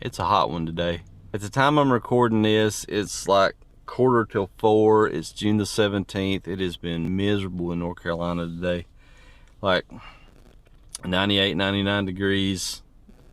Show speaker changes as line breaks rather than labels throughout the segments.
It's a hot one today. At the time I'm recording this, it's like 3:45. It's June the 17th. It has been miserable in North Carolina today. Like 98, 99 degrees.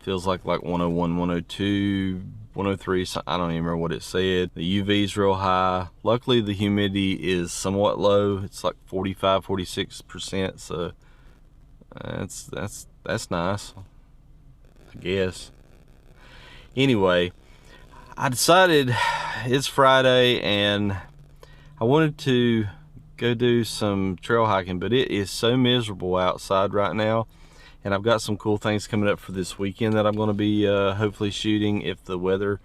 Feels like 101, 102, 103. I don't even remember what it said. The UV's real high. Luckily the humidity is somewhat low. It's like 45, 46%. So that's nice, I guess. Anyway, I decided it's Friday and I wanted to go do some trail hiking, but it is so miserable outside right now, and I've got some cool things coming up for this weekend that I'm going to be hopefully shooting if the weather,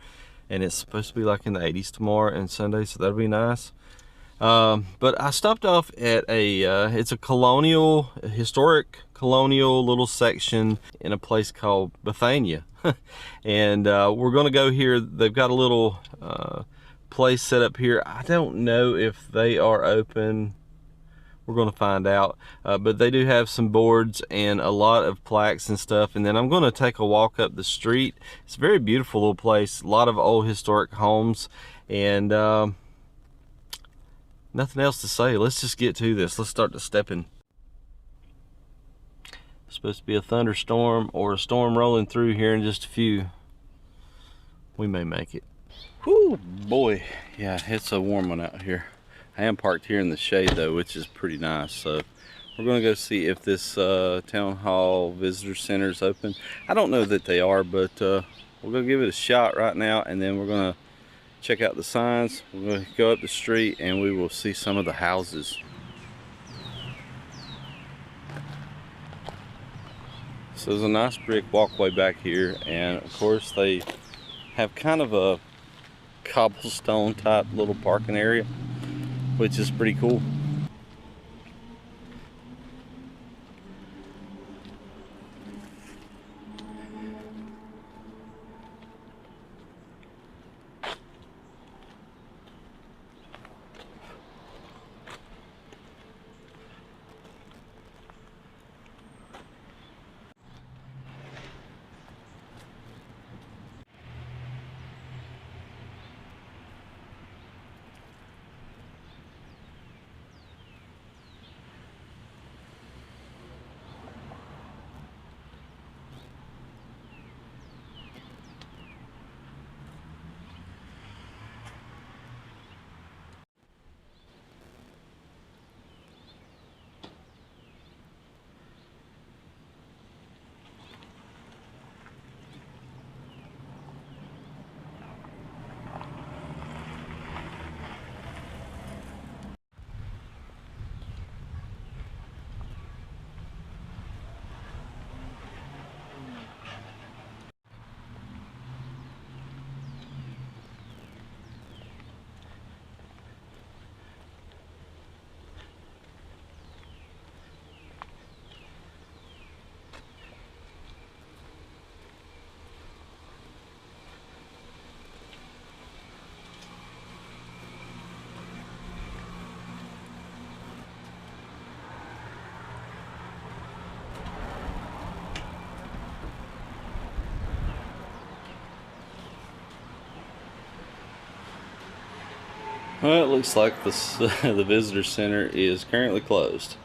and it's supposed to be like in the 80s tomorrow and Sunday, so that'll be nice. But I stopped off at it's a historic colonial little section in a place called Bethania. And we're gonna go here. They've got a little place set up here. I don't know if they are open. We're gonna find out, but they do have some boards and a lot of plaques and stuff. And then I'm gonna take a walk up the street. It's a very beautiful little place, a lot of old historic homes, and nothing else to say. Let's just get to this. Let's start the stepping. It's supposed to be a thunderstorm or a storm rolling through here in just a few. We may make it. Whoo, boy. Yeah, it's a warm one out here. I am parked here in the shade though, which is pretty nice. So we're gonna go see if this town hall visitor center is open. I don't know that they are, but we're gonna give it a shot right now, and then we're gonna check out the signs. We're going to go up the street and we will see some of the houses. So there's a nice brick walkway back here, and of course they have kind of a cobblestone type little parking area, which is pretty cool. Well, it looks like this, the visitor center is currently closed.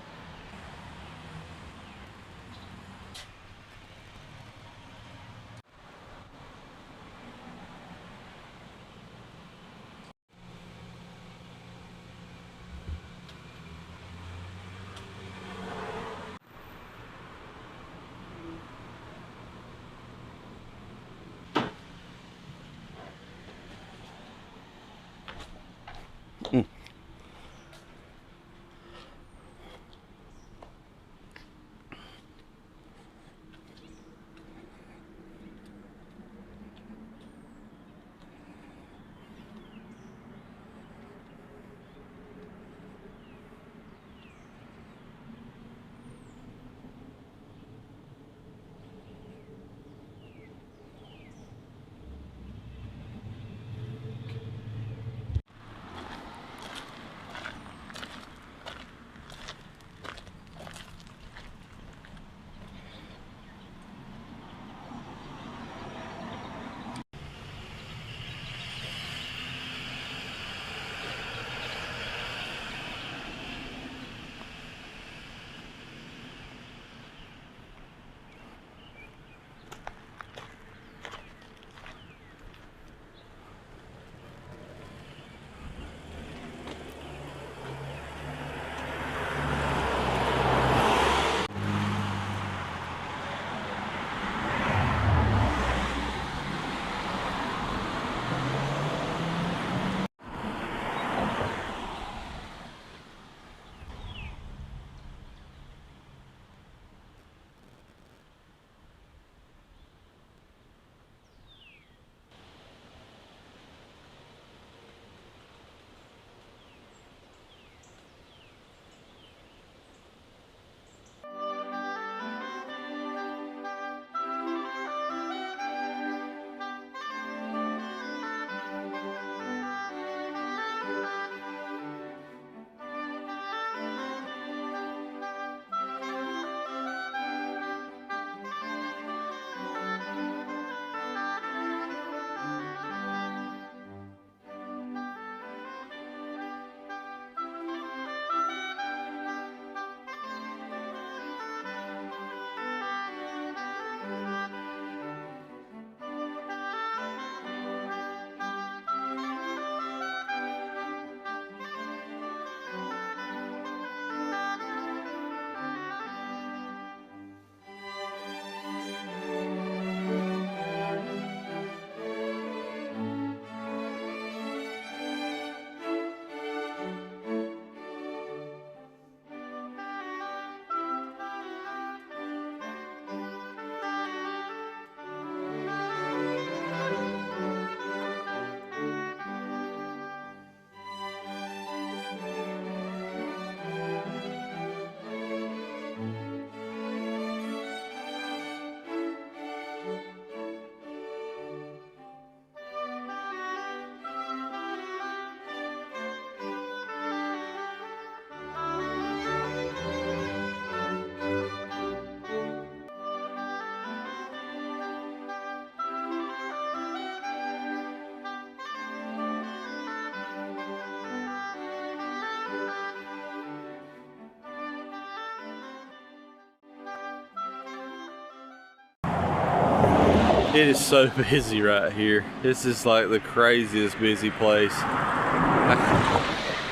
It is so busy right here. This is like the craziest busy place.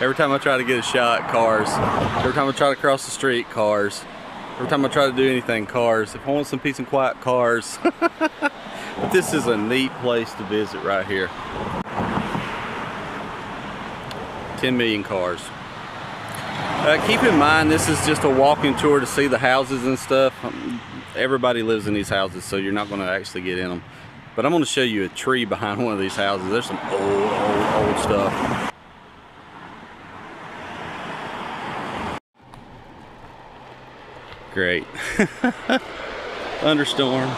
Every time I try to get a shot, cars. Every time I try to cross the street, cars. Every time I try to do anything, cars. If I want some peace and quiet, cars. But this is a neat place to visit right here. 10 million cars. Keep in mind, this is just a walking tour to see the houses and stuff. Everybody lives in these houses, so you're not going to actually get in them. But I'm going to show you a tree behind one of these houses. There's some old stuff. Great. Thunderstorm.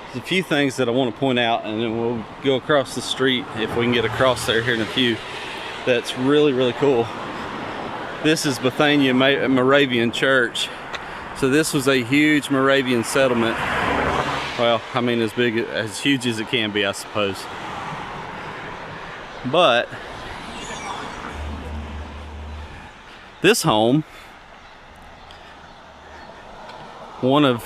There's a few things that I want to point out, and then we'll go across the street if we can get across there here in a few. That's really, really cool. This is Bethania Moravian Church. So this was a huge Moravian settlement. Well, I mean, as huge as it can be, I suppose. But this home, one of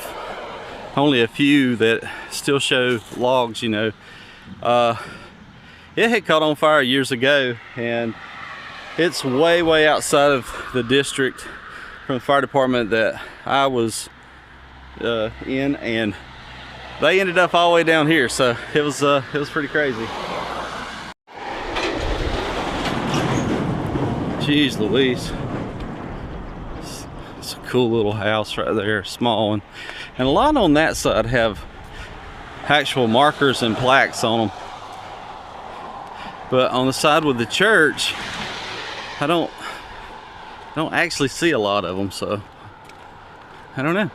only a few that still show logs, you know, it had caught on fire years ago, and it's way outside of the district from the fire department that I was in, and they ended up all the way down here, so it was pretty crazy. Jeez Louise. It's a cool little house right there, small one. And a lot on that side have actual markers and plaques on them. But on the side with the church, I don't actually see a lot of them, so I don't know.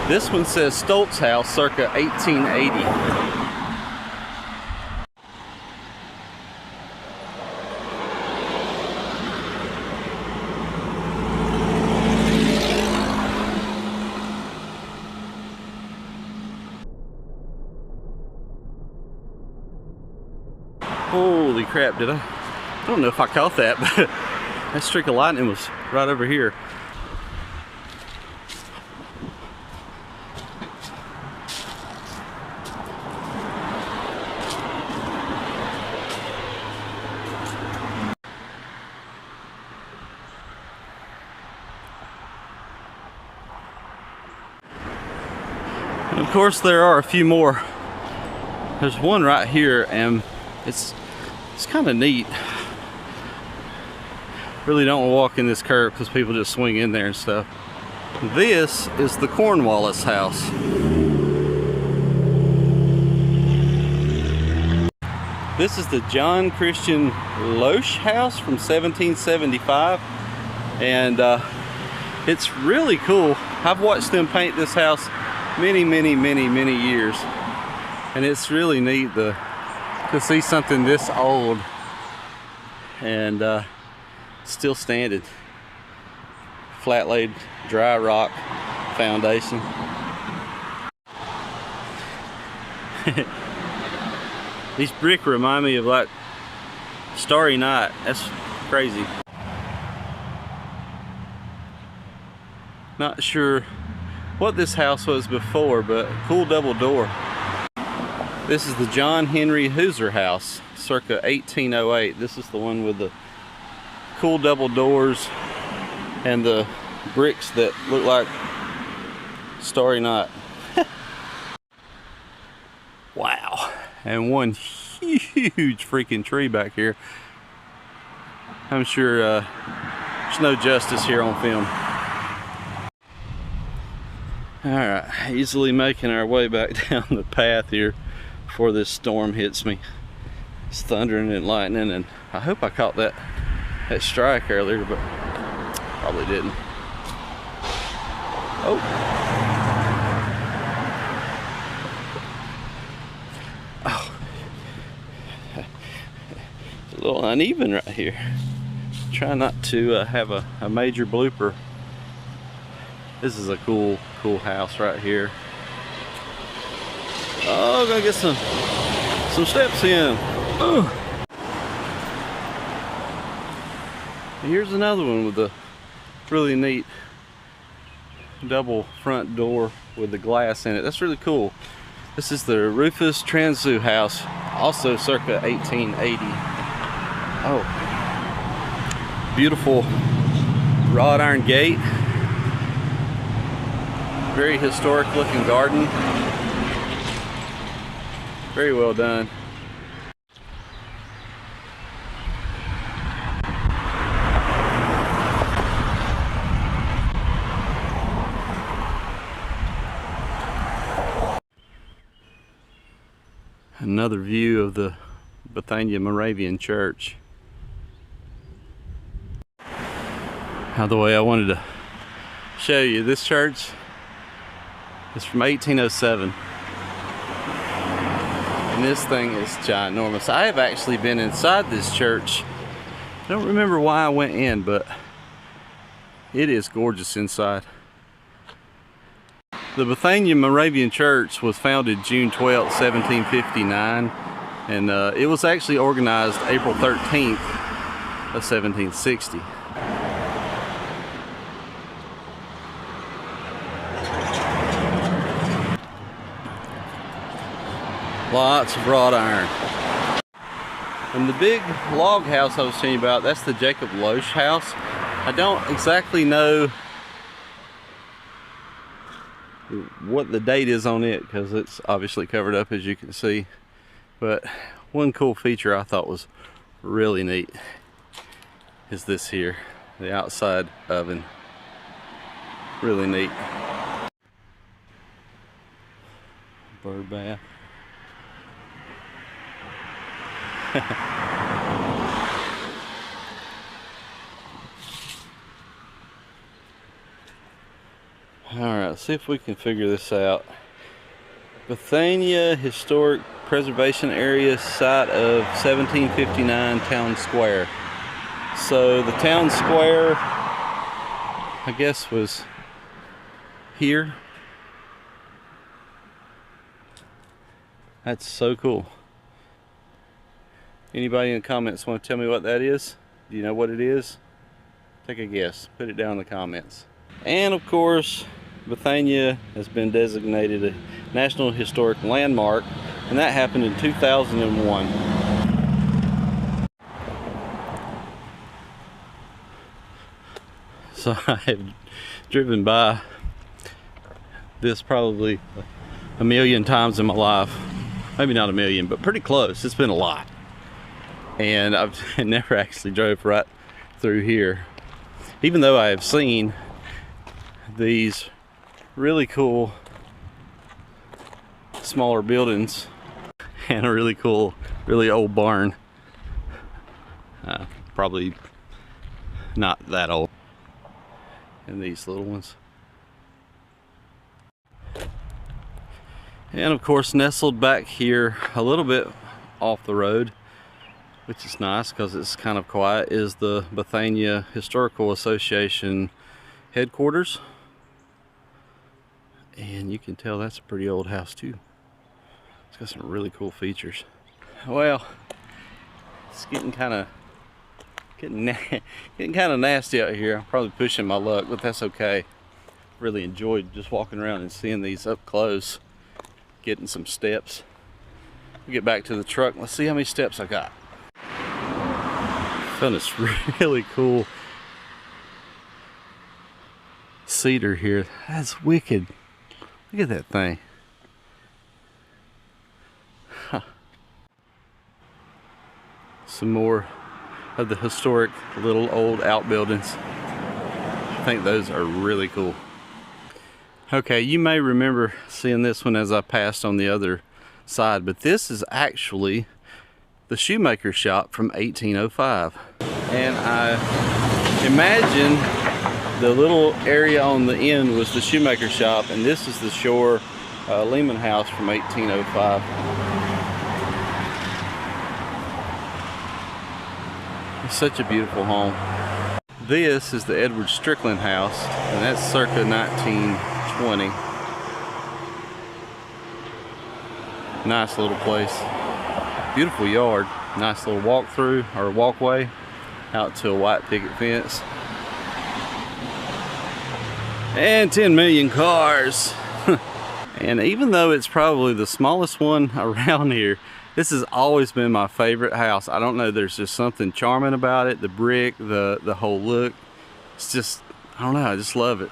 This one says Stoltz House, circa 1880. Holy crap, I don't know if I caught that, but that streak of lightning was right over here. And of course there are a few more. There's one right here, and it's kind of neat. Really don't want to walk in this curve because people just swing in there and stuff. This is the Cornwallis house. This is the John Christian Loesch house from 1775, and it's really cool. I've watched them paint this house many years, and it's really neat to see something this old and still standing. Flat laid dry rock foundation. These brick remind me of like Starry Night. That's crazy. Not sure what this house was before, but cool double door. This is the John Henry Hooser house, circa 1808. This is the one with the cool double doors and the bricks that look like Starry Night. Wow. And one huge freaking tree back here. I'm sure there's no justice here on film. Alright, easily making our way back down the path here before this storm hits me. It's thundering and lightning, and I hope I caught that strike earlier, but probably didn't. Oh. Oh. It's a little uneven right here. Try not to have a major blooper. This is a cool house right here. Oh, gonna get some some steps in. Ugh. Here's another one with a really neat double front door with the glass in it. That's really cool. This is the Rufus Transu house, also circa 1880. Oh, beautiful wrought iron gate. Very historic looking garden. Very well done. Another view of the Bethania Moravian church. Now the way I wanted to show you, this church is from 1807. And this thing is ginormous. I have actually been inside this church. I don't remember why I went in, but it is gorgeous inside. The Bethania Moravian Church was founded June 12, 1759, and it was actually organized April 13th of 1760. Lots of wrought iron. And the big log house I was telling you about, that's the Jacob Loesch house. I don't exactly know what the date is on it because it's obviously covered up, as you can see, but one cool feature I thought was really neat is this here, the outside oven. Really neat. Bird bath. Alright, see if we can figure this out. Bethania Historic Preservation Area, site of 1759 Town Square. So the Town Square, I guess, was here. That's so cool. Anybody in the comments want to tell me what that is? Do you know what it is? Take a guess. Put it down in the comments. And of course, Bethania has been designated a National Historic Landmark, and that happened in 2001. So I have driven by this probably a million times in my life. Maybe not a million, but pretty close. It's been a lot. And I've never actually drove right through here, even though I have seen these really cool smaller buildings and a really cool, really old barn. Probably not that old. And these little ones. And of course, nestled back here a little bit off the road, which is nice because it's kind of quiet, is the Bethania Historical Association headquarters. And you can tell that's a pretty old house too. It's got some really cool features. Well, it's getting kind of nasty out here. I'm probably pushing my luck, but that's okay. Really enjoyed just walking around and seeing these up close, getting some steps. We'll get back to the truck. Let's see how many steps I got. Found this really cool cedar here. That's wicked. Look at that thing. Huh. Some more of the historic little old outbuildings. I think those are really cool. Okay, you may remember seeing this one as I passed on the other side, but this is actually the shoemaker shop from 1805. And I imagine the little area on the end was the shoemaker shop, and this is the Shore Lehman house from 1805. It's such a beautiful home. This is the Edward Strickland house, and that's circa 1920. Nice little place. Beautiful yard. Nice little walk-through or walkway out to a white picket fence. And 10 million cars. And even though it's probably the smallest one around here, this has always been my favorite house. I don't know, there's just something charming about it. The brick, the whole look. It's just, I don't know, I just love it.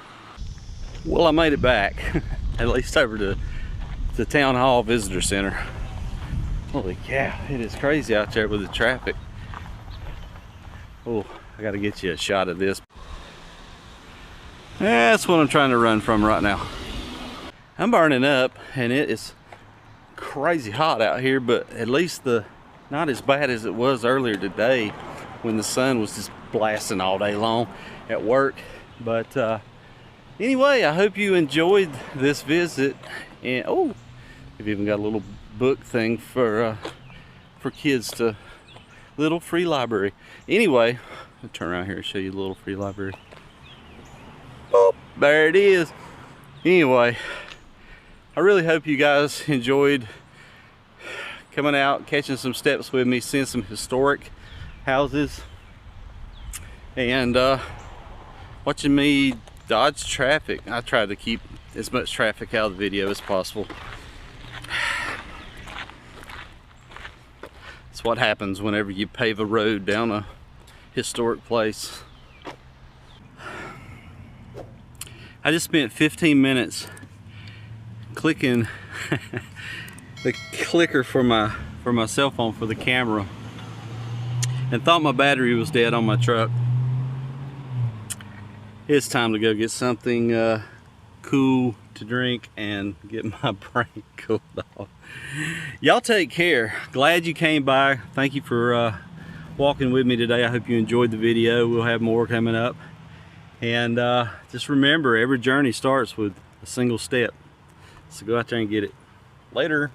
Well, I made it back, at least over to the Town Hall Visitor Center. Holy cow, it is crazy out there with the traffic. Oh, I gotta get you a shot of this. That's what I'm trying to run from right now. I'm burning up and it is crazy hot out here, but at least not as bad as it was earlier today when the sun was just blasting all day long at work. But anyway, I hope you enjoyed this visit. And oh, we've even got a little book thing for kids, to little free library. Anyway, I'll turn around here and show you the little free library. Oh, there it is. Anyway, I really hope you guys enjoyed coming out, catching some steps with me, seeing some historic houses, and watching me dodge traffic. I try to keep as much traffic out of the video as possible. It's what happens whenever you pave a road down a historic place. I just spent 15 minutes clicking the clicker for my cell phone for the camera and thought my battery was dead on my truck. It's time to go get something cool to drink and get my brain cooled off. Y'all take care. Glad you came by. Thank you for walking with me today. I hope you enjoyed the video. We'll have more coming up. And just remember, every journey starts with a single step. So go out there and get it. Later.